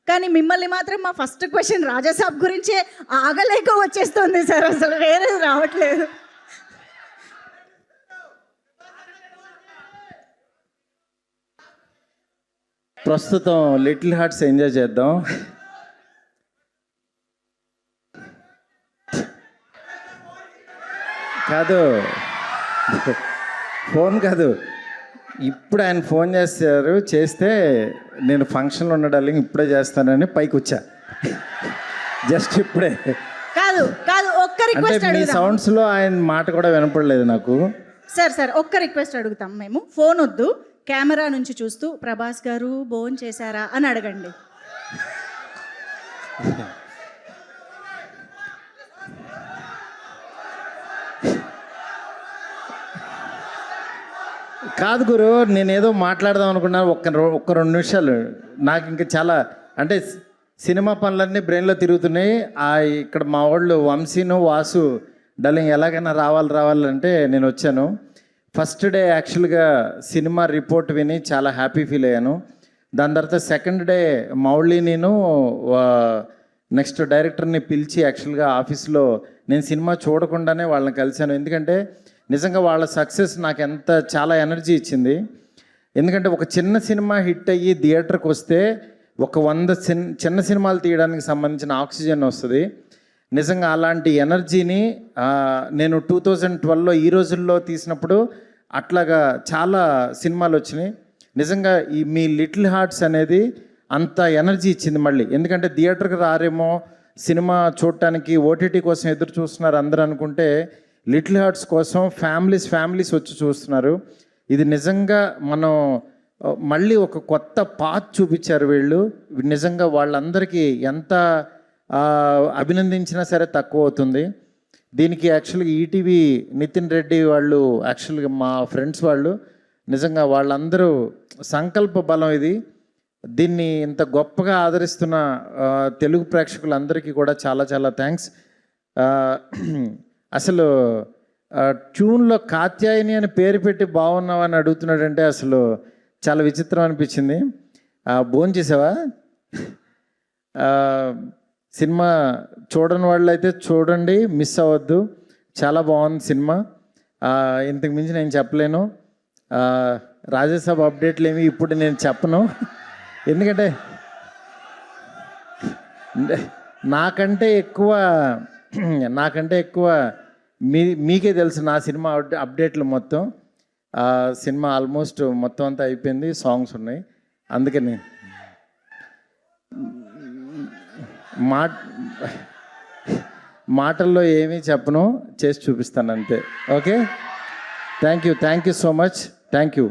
కానీ మిమ్మల్ని మాత్రం మా ఫస్ట్ క్వశ్చన్ రాజాసాబ్ గురించే ఆగలేక వచ్చేస్తుంది సార్, అసలు వేరే రావట్లేదు. ప్రస్తుతం లిటిల్ హార్ట్స్ ఎంజాయ్ చేద్దాం. కాదు, ఫోన్ కాదు, ఇప్పుడు ఆయన ఫోన్ చేస్తే నేను ఫంక్షన్లో ఉండడాలి ఇప్పుడే చేస్తానని పైకి వచ్చా. జస్ట్ ఇప్పుడే. కాదు కాదు, ఒక్క రిక్వెస్ట్ మీ సౌండ్స్లో ఆయన మాట కూడా వినపడలేదు నాకు. సార్ ఒక్క రిక్వెస్ట్ అడుగుతాం మేము. ఫోన్ వద్దు, కెమెరా నుంచి చూస్తూ ప్రభాస్ గారు భోజనం చేశారా అని అడగండి. కాదు గురు, నేనేదో మాట్లాడదాం అనుకున్నాను. ఒక్క 2 నిమిషాలు. నాకు ఇంకా చాలా అంటే సినిమా పనులన్నీ బ్రెయిన్లో తిరుగుతున్నాయి. ఇక్కడ మా వాళ్ళు వంశీను వాసు డల్లింగ్ ఎలాగైనా రావాలంటే నేను వచ్చాను. ఫస్ట్ డే యాక్చువల్గా సినిమా రిపోర్ట్ విని చాలా హ్యాపీ ఫీల్ అయ్యాను. దాని తర్వాత సెకండ్ డే మౌళి నేను నెక్స్ట్ డైరెక్టర్ని పిలిచి యాక్చువల్గా ఆఫీస్లో నేను సినిమా చూడకుండానే వాళ్ళని కలిశాను. ఎందుకంటే నిజంగా వాళ్ళ సక్సెస్ నాకు చాలా ఎనర్జీ ఇచ్చింది. ఎందుకంటే ఒక చిన్న సినిమా హిట్ అయ్యి థియేటర్కి వస్తే ఒక 100 చిన్న సినిమాలు తీయడానికి సంబంధించిన ఆక్సిజన్ వస్తుంది. నిజంగా అలాంటి ఎనర్జీని నేను 2012లో ఈ రోజుల్లో తీసినప్పుడు అట్లాగా చాలా సినిమాలు వచ్చినాయి. నిజంగా మీ లిటిల్ హార్ట్స్ అనేది అంత ఎనర్జీ ఇచ్చింది మళ్ళీ. ఎందుకంటే థియేటర్కి రారేమో, సినిమా చూడటానికి ఓటీటీ కోసం ఎదురు చూస్తున్నారు అందరూ అనుకుంటే లిటిల్ హార్ట్స్ కోసం ఫ్యామిలీస్ వచ్చి చూస్తున్నారు. ఇది నిజంగా మనం మళ్ళీ ఒక కొత్త పాత్ చూపించారు వీళ్ళు. నిజంగా వాళ్ళందరికీ ఎంత అభినందించినా సరే తక్కువ అవుతుంది. దీనికి యాక్చువల్గా ఈటీవీ నితిన్ రెడ్డి వాళ్ళు, యాక్చువల్గా మా ఫ్రెండ్స్ వాళ్ళు, నిజంగా వాళ్ళందరూ సంకల్ప బలం ఇది. దీన్ని ఇంత గొప్పగా ఆదరిస్తున్న తెలుగు ప్రేక్షకులందరికీ కూడా చాలా చాలా థ్యాంక్స్. అసలు ట్యూన్లో కాత్యాయని అని పేరు పెట్టి బాగున్నావని అడుగుతున్నాడంటే అసలు చాలా విచిత్రం అనిపించింది. భోంచేసావా? సినిమా చూడని వాళ్ళు అయితే చూడండి, మిస్ అవ్వద్దు. చాలా బాగుంది సినిమా. ఇంతకు మించి నేను చెప్పలేను. రాజాసాబ్ అప్డేట్లు ఏమి ఇప్పుడు నేను చెప్పను. ఎందుకంటే నాకంటే ఎక్కువ మీకే తెలుసు నా సినిమా అప్డేట్లు మొత్తం. సినిమా ఆల్మోస్ట్ మొత్తం అంతా అయిపోయింది, సాంగ్స్ ఉన్నాయి. అందుకని మాటల్లో ఏమీ చెప్పను, చేసి చూపిస్తాను అంతే. Okay, thank you so much. Thank you.